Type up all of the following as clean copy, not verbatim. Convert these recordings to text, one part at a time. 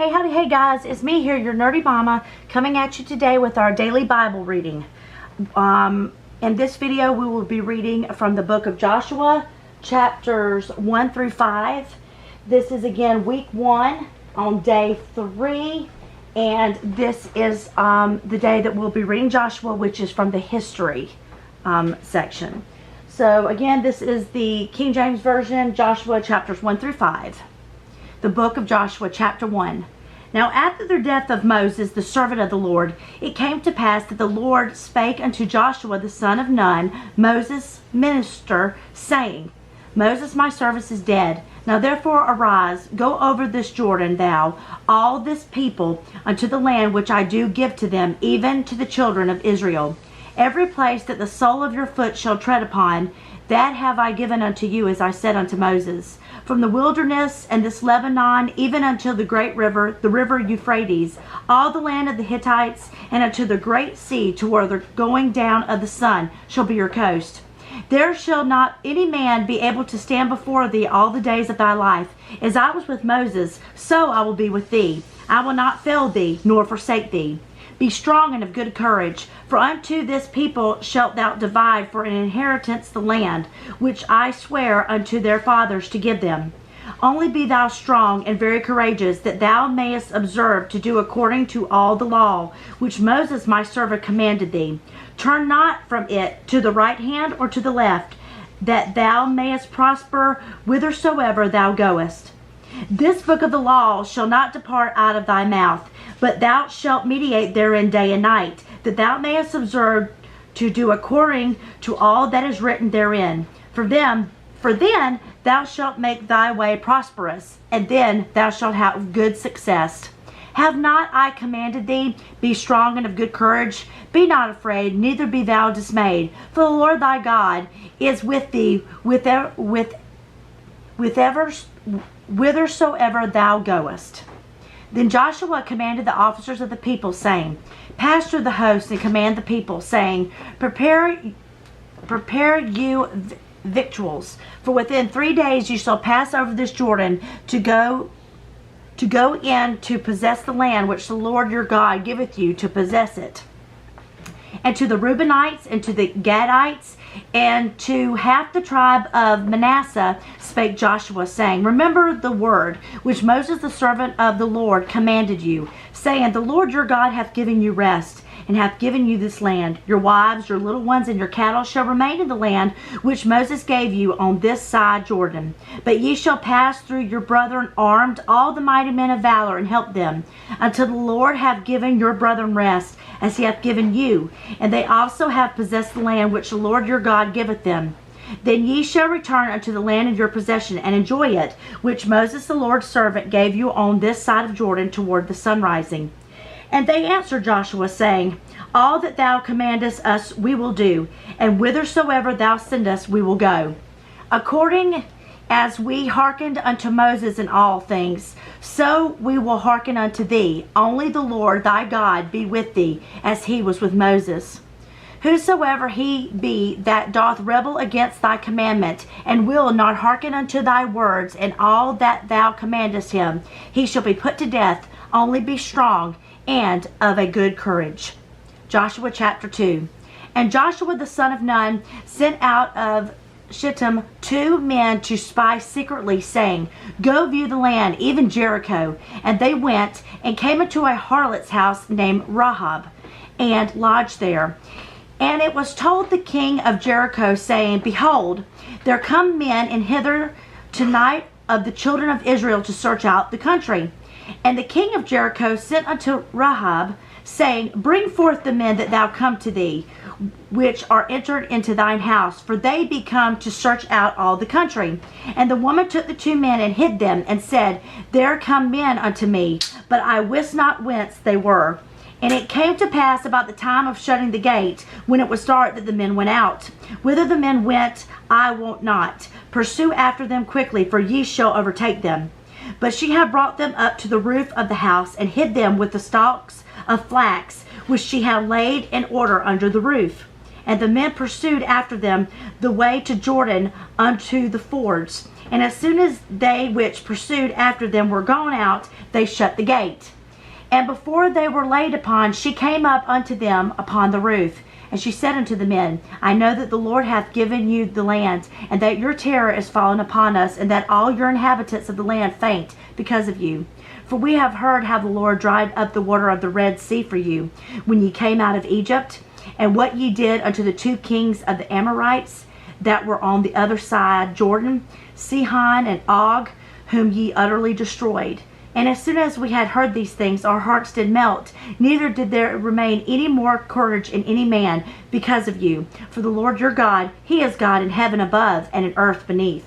Hey, howdy, hey guys, it's me here, your nerdy mama, coming at you today with our daily Bible reading. In this video, we will be reading from the book of Joshua, chapters 1 through 5. This is again week 1 on day 3, and this is the day that we'll be reading Joshua, which is from the history section. So again, this is the King James Version, Joshua chapters 1 through 5. The book of Joshua, chapter 1. Now after the death of Moses, the servant of the Lord, it came to pass that the Lord spake unto Joshua the son of Nun, Moses' minister, saying, Moses my servant is dead. Now therefore arise, go over this Jordan, thou, all this people, unto the land which I do give to them, even to the children of Israel. Every place that the sole of your foot shall tread upon, that have I given unto you, as I said unto Moses. From the wilderness and this Lebanon, even unto the great river, the river Euphrates, all the land of the Hittites, and unto the great sea, toward the going down of the sun, shall be your coast. There shall not any man be able to stand before thee all the days of thy life. As I was with Moses, so I will be with thee. I will not fail thee, nor forsake thee. Be strong and of good courage, for unto this people shalt thou divide for an inheritance the land, which I swear unto their fathers to give them. Only be thou strong and very courageous, that thou mayest observe to do according to all the law, which Moses my servant commanded thee. Turn not from it to the right hand or to the left, that thou mayest prosper whithersoever thou goest. This book of the law shall not depart out of thy mouth, but thou shalt meditate therein day and night, that thou mayest observe to do according to all that is written therein. For then thou shalt make thy way prosperous, and then thou shalt have good success. Have not I commanded thee? Be strong and of good courage. Be not afraid, neither be thou dismayed. For the Lord thy God is with thee whithersoever thou goest. Then Joshua commanded the officers of the people, saying, Pasture the host and command the people, saying, Prepare you victuals, for within 3 days you shall pass over this Jordan to go in to possess the land which the Lord your God giveth you to possess it. And to the Reubenites, and to the Gadites, and to half the tribe of Manasseh spake Joshua, saying, Remember the word which Moses the servant of the Lord commanded you, saying, The Lord your God hath given you rest, and hath given you this land. Your wives, your little ones, and your cattle shall remain in the land which Moses gave you on this side Jordan. But ye shall pass through your brethren armed, all the mighty men of valor, and help them, until the Lord have given your brethren rest, as he hath given you, and they also have possessed the land which the Lord your God giveth them. Then ye shall return unto the land of your possession, and enjoy it, which Moses the Lord's servant gave you on this side of Jordan toward the sunrising. And they answered Joshua, saying, All that thou commandest us we will do, and whithersoever thou sendest we will go. According as we hearkened unto Moses in all things, so we will hearken unto thee. Only the Lord thy God be with thee, as he was with Moses. Whosoever he be that doth rebel against thy commandment, and will not hearken unto thy words and all that thou commandest him, he shall be put to death. Only be strong and of a good courage. Joshua chapter 2. And Joshua the son of Nun sent out of Shittim 2 men to spy secretly, saying, Go view the land, even Jericho. And they went and came into a harlot's house named Rahab, and lodged there. And it was told the king of Jericho, saying, Behold, there come men in hither tonight of the children of Israel to search out the country. And the king of Jericho sent unto Rahab, saying, Bring forth the men that thou come to thee, which are entered into thine house, for they be come to search out all the country. And the woman took the 2 men and hid them, and said, There come men unto me, but I wist not whence they were. And it came to pass about the time of shutting the gate, when it was dark, that the men went out. Whither the men went, I wot not. Pursue after them quickly, for ye shall overtake them. But she had brought them up to the roof of the house, and hid them with the stalks of flax, which she had laid in order under the roof. And the men pursued after them the way to Jordan unto the fords, And as soon as they which pursued after them were gone out, they shut the gate. And before they were laid upon, she came up unto them upon the roof. And she said unto the men, I know that the Lord hath given you the land, and that your terror is fallen upon us, and that all your inhabitants of the land faint because of you. For we have heard how the Lord dried up the water of the Red Sea for you, when ye came out of Egypt, and what ye did unto the two kings of the Amorites that were on the other side Jordan, Sihon and Og, whom ye utterly destroyed. And as soon as we had heard these things, our hearts did melt, neither did there remain any more courage in any man because of you. For the Lord your God, he is God in heaven above and in earth beneath.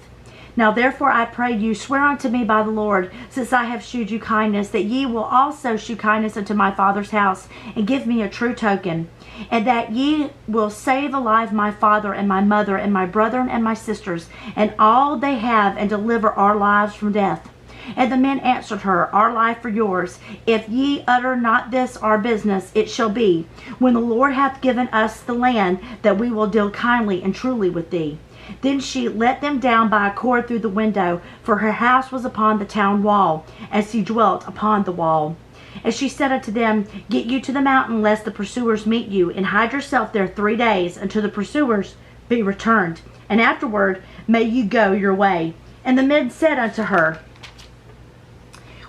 Now therefore I pray you, swear unto me by the Lord, since I have shewed you kindness, that ye will also shew kindness unto my father's house, and give me a true token, and that ye will save alive my father and my mother and my brethren and my sisters, and all they have, and deliver our lives from death. And the men answered her, Our life for yours. If ye utter not this our business, it shall be, when the Lord hath given us the land, that we will deal kindly and truly with thee. Then she let them down by a cord through the window, for her house was upon the town wall, as she dwelt upon the wall. And she said unto them, Get you to the mountain, lest the pursuers meet you, and hide yourself there 3 days, until the pursuers be returned. And afterward may you go your way. And the men said unto her,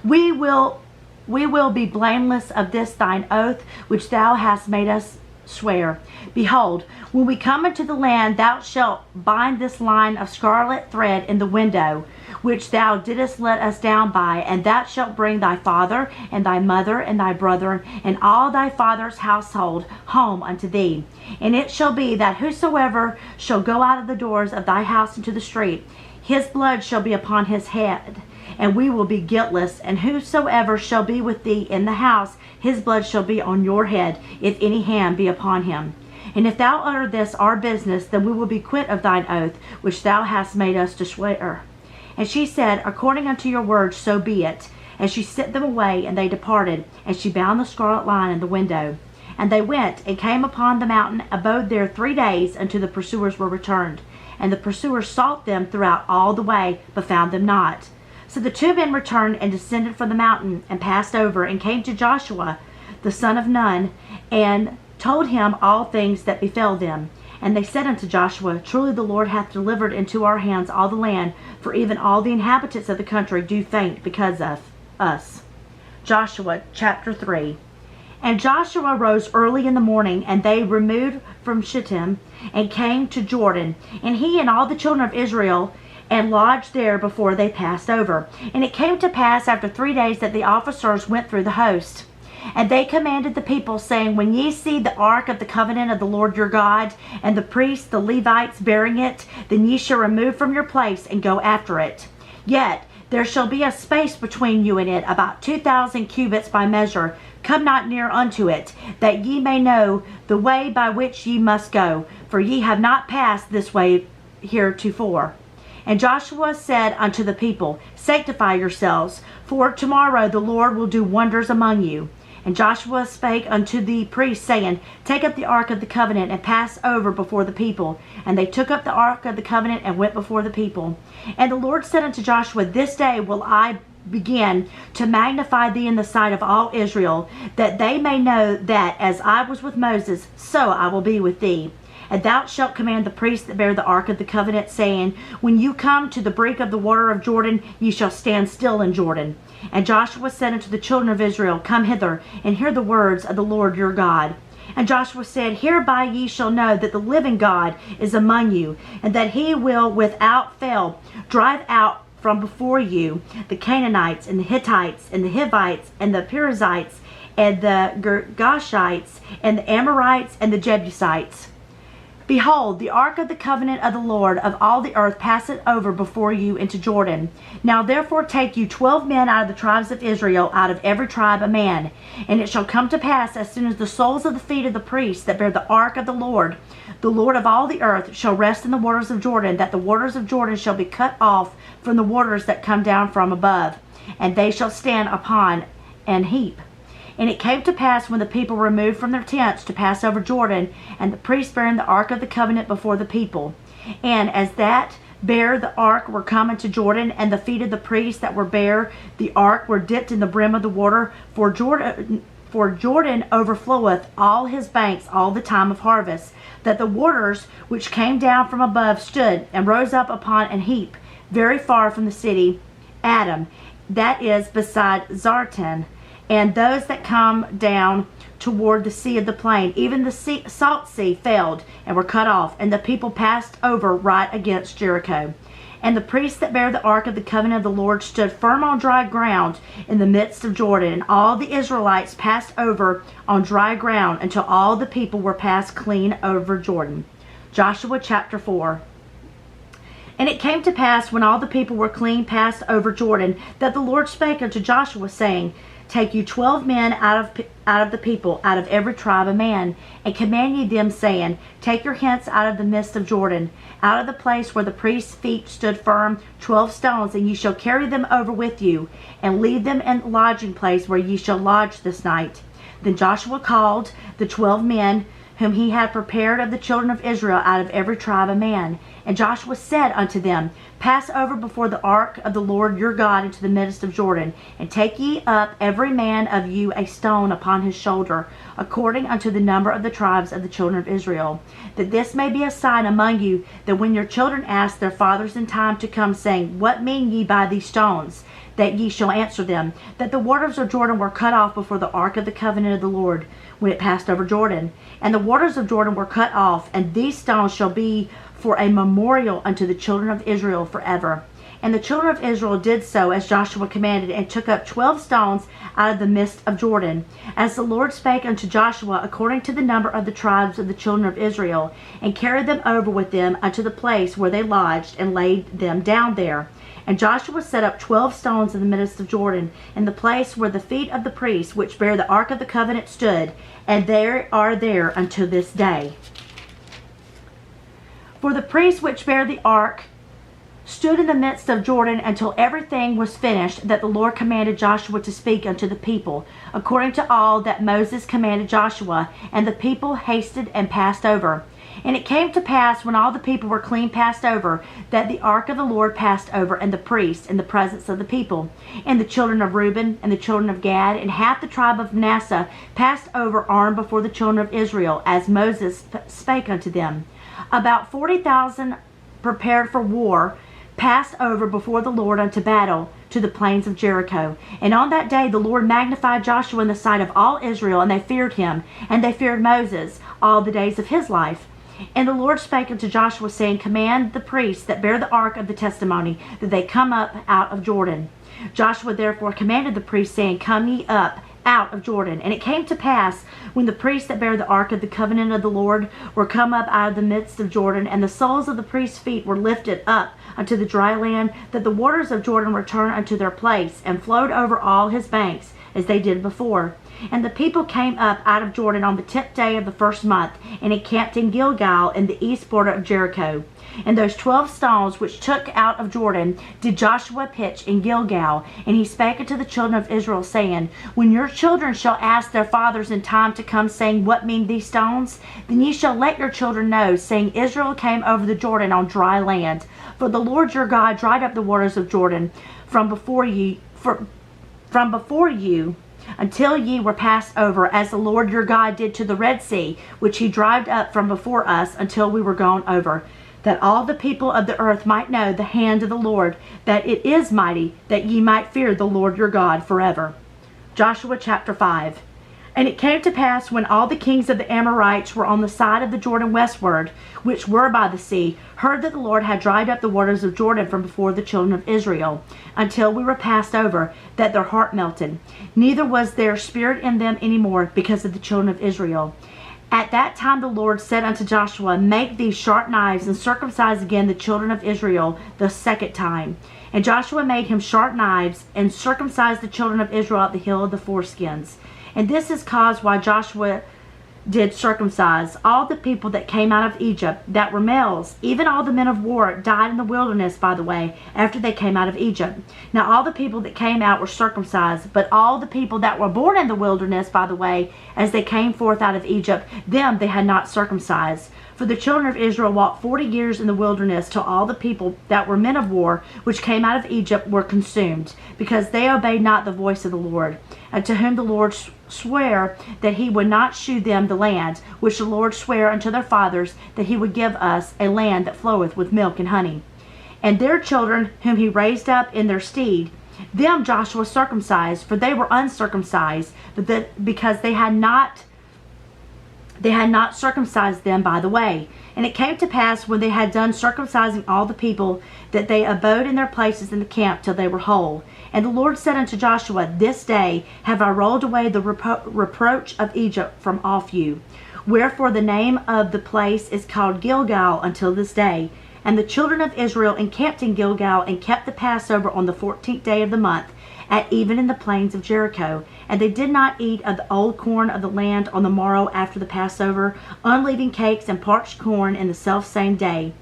We will be blameless of this thine oath, which thou hast made us swear. Behold, when we come into the land, thou shalt bind this line of scarlet thread in the window, which thou didst let us down by, and thou shalt bring thy father, and thy mother, and thy brethren, and all thy father's household home unto thee. And it shall be that whosoever shall go out of the doors of thy house into the street, his blood shall be upon his head, and we will be guiltless. And whosoever shall be with thee in the house, his blood shall be on your head, if any hand be upon him. And if thou utter this our business, then we will be quit of thine oath, which thou hast made us to swear. And she said, According unto your words, so be it. And she sent them away, and they departed, and she bound the scarlet line in the window. And they went, and came upon the mountain, abode there 3 days, until the pursuers were returned. And the pursuers sought them throughout all the way, but found them not. So the two men returned and descended from the mountain, and passed over, and came to Joshua, the son of Nun, and told him all things that befell them. And they said unto Joshua, Truly the Lord hath delivered into our hands all the land, for even all the inhabitants of the country do faint because of us. Joshua chapter 3. And Joshua rose early in the morning, and they removed from Shittim, and came to Jordan, and he and all the children of Israel, and lodged there before they passed over. And it came to pass after 3 days that the officers went through the host. And they commanded the people, saying, When ye see the ark of the covenant of the Lord your God, and the priests, the Levites, bearing it, then ye shall remove from your place, and go after it. Yet there shall be a space between you and it, about 2,000 cubits by measure. Come not near unto it, that ye may know the way by which ye must go, for ye have not passed this way heretofore. And Joshua said unto the people, Sanctify yourselves, for tomorrow the Lord will do wonders among you. And Joshua spake unto the priests, saying, Take up the ark of the covenant, and pass over before the people. And they took up the ark of the covenant, and went before the people. And the Lord said unto Joshua, This day will I begin to magnify thee in the sight of all Israel, that they may know that as I was with Moses, so I will be with thee. And thou shalt command the priests that bear the ark of the covenant, saying, When you come to the brink of the water of Jordan, ye shall stand still in Jordan. And Joshua said unto the children of Israel, Come hither, and hear the words of the Lord your God. And Joshua said, Hereby ye shall know that the living God is among you, and that he will without fail drive out from before you the Canaanites, and the Hittites, and the Hivites, and the Perizzites, and the Girgashites, and the Amorites, and the Jebusites. Behold, the ark of the covenant of the Lord of all the earth passeth over before you into Jordan. Now therefore take you 12 men out of the tribes of Israel, out of every tribe a man. And it shall come to pass, as soon as the soles of the feet of the priests that bear the ark of the Lord of all the earth, shall rest in the waters of Jordan, that the waters of Jordan shall be cut off from the waters that come down from above, and they shall stand upon an heap. And it came to pass, when the people removed from their tents to pass over Jordan, and the priests bearing the ark of the covenant before the people, and as that bare the ark were come into Jordan, and the feet of the priests that were bare the ark were dipped in the brim of the water, for Jordan overfloweth all his banks all the time of harvest, that the waters which came down from above stood and rose up upon an heap very far from the city Adam, that is beside Zartan, and those that come down toward the sea of the plain, even the salt sea failed and were cut off, and the people passed over right against Jericho. And the priests that bare the ark of the covenant of the Lord stood firm on dry ground in the midst of Jordan, and all the Israelites passed over on dry ground until all the people were passed clean over Jordan. Joshua chapter 4. And it came to pass, when all the people were clean passed over Jordan, that the Lord spake unto Joshua, saying, Take you 12 men out of the people, out of every tribe a man, and command ye them, saying, Take your hence out of the midst of Jordan, out of the place where the priest's feet stood firm, 12 stones, and ye shall carry them over with you, and leave them in the lodging place where ye shall lodge this night. Then Joshua called the 12 men whom he had prepared of the children of Israel out of every tribe a man. And Joshua said unto them, Pass over before the ark of the Lord your God into the midst of Jordan, and take ye up every man of you a stone upon his shoulder, according unto the number of the tribes of the children of Israel, that this may be a sign among you, that when your children ask their fathers in time to come, saying, What mean ye by these stones? That ye shall answer them, that the waters of Jordan were cut off before the ark of the covenant of the Lord, when it passed over Jordan. And the waters of Jordan were cut off, and these stones shall be for a memorial unto the children of Israel forever. And the children of Israel did so as Joshua commanded, and took up 12 stones out of the midst of Jordan, as the Lord spake unto Joshua, according to the number of the tribes of the children of Israel, and carried them over with them unto the place where they lodged, and laid them down there. And Joshua set up 12 stones in the midst of Jordan, in the place where the feet of the priests which bear the ark of the covenant stood, and they are there unto this day. For the priests which bear the ark stood in the midst of Jordan until everything was finished that the Lord commanded Joshua to speak unto the people, according to all that Moses commanded Joshua. And the people hasted and passed over. And it came to pass, when all the people were clean passed over, that the ark of the Lord passed over, and the priests in the presence of the people. And the children of Reuben, and the children of Gad, and half the tribe of Manasseh passed over armed before the children of Israel, as Moses spake unto them. About 40,000 prepared for war passed over before the Lord unto battle to the plains of Jericho. And on that day the Lord magnified Joshua in the sight of all Israel, and they feared him, and they feared Moses all the days of his life. And the Lord spake unto Joshua, saying, Command the priests that bear the ark of the testimony, that they come up out of Jordan. Joshua therefore commanded the priests, saying, Come ye up out of Jordan. And it came to pass, when the priests that bear the ark of the covenant of the Lord were come up out of the midst of Jordan, and the soles of the priests' feet were lifted up unto the dry land, that the waters of Jordan returned unto their place, and flowed over all his banks, as they did before. And the people came up out of Jordan on the 10th day of the first month, and encamped in Gilgal in the east border of Jericho. And those 12 stones which took out of Jordan did Joshua pitch in Gilgal. And he spake unto the children of Israel, saying, When your children shall ask their fathers in time to come, saying, What mean these stones? Then ye shall let your children know, saying, Israel came over the Jordan on dry land. For the Lord your God dried up the waters of Jordan from before you, until ye were passed over, as the Lord your God did to the Red Sea, which he dried up from before us until we were gone over, that all the people of the earth might know the hand of the Lord, that it is mighty, that ye might fear the Lord your God forever. Joshua chapter 5. And it came to pass, when all the kings of the Amorites were on the side of the Jordan westward, which were by the sea, heard that the Lord had dried up the waters of Jordan from before the children of Israel, until we were passed over, that their heart melted. Neither was there spirit in them any more, because of the children of Israel. At that time the Lord said unto Joshua, Make these sharp knives, and circumcise again the children of Israel the second time. And Joshua made him sharp knives, and circumcised the children of Israel at the hill of the foreskins. And this is cause why Joshua did circumcise all the people that came out of Egypt, that were males. Even all the men of war died in the wilderness by the way, after they came out of Egypt. Now all the people that came out were circumcised, but all the people that were born in the wilderness by the way, as they came forth out of Egypt, them they had not circumcised. For the children of Israel walked 40 years in the wilderness till all the people that were men of war, which came out of Egypt, were consumed, because they obeyed not the voice of the Lord, and to whom the Lord sware that he would not shew them the land, which the Lord sware unto their fathers, that he would give us, a land that floweth with milk and honey. And their children, whom he raised up in their stead, them Joshua circumcised, for they were uncircumcised, because they had not circumcised them by the way. And it came to pass, when they had done circumcising all the people, that they abode in their places in the camp till they were whole. And the Lord said unto Joshua, This day have I rolled away the reproach of Egypt from off you. Wherefore the name of the place is called Gilgal until this day. And the children of Israel encamped in Gilgal, and kept the Passover on the 14th day of the month, at even in the plains of Jericho. And they did not eat of the old corn of the land on the morrow after the Passover, unleavened cakes and parched corn in the selfsame day.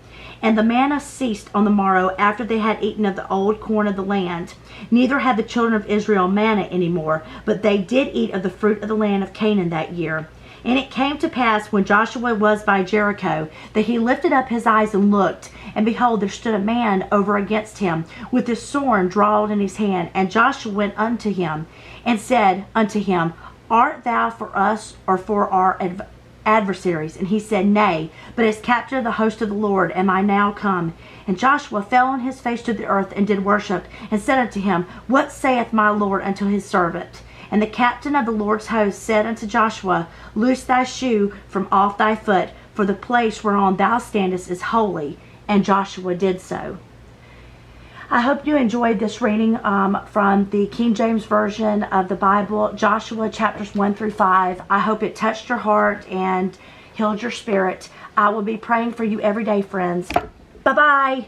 And the manna ceased on the morrow after they had eaten of the old corn of the land. Neither had the children of Israel manna any more, but they did eat of the fruit of the land of Canaan that year. And it came to pass, when Joshua was by Jericho, that he lifted up his eyes and looked, and behold, there stood a man over against him, with his sword drawn in his hand. And Joshua went unto him, and said unto him, Art thou for us, or for our adversaries? And he said, Nay, but as captain of the host of the Lord am I now come. And Joshua fell on his face to the earth, and did worship, and said unto him, What saith my Lord unto his servant? And the captain of the Lord's host said unto Joshua, Loose thy shoe from off thy foot, for the place whereon thou standest is holy. And Joshua did so. I hope you enjoyed this reading from the King James Version of the Bible, Joshua chapters 1 through 5. I hope it touched your heart and healed your spirit. I will be praying for you every day, friends. Bye-bye.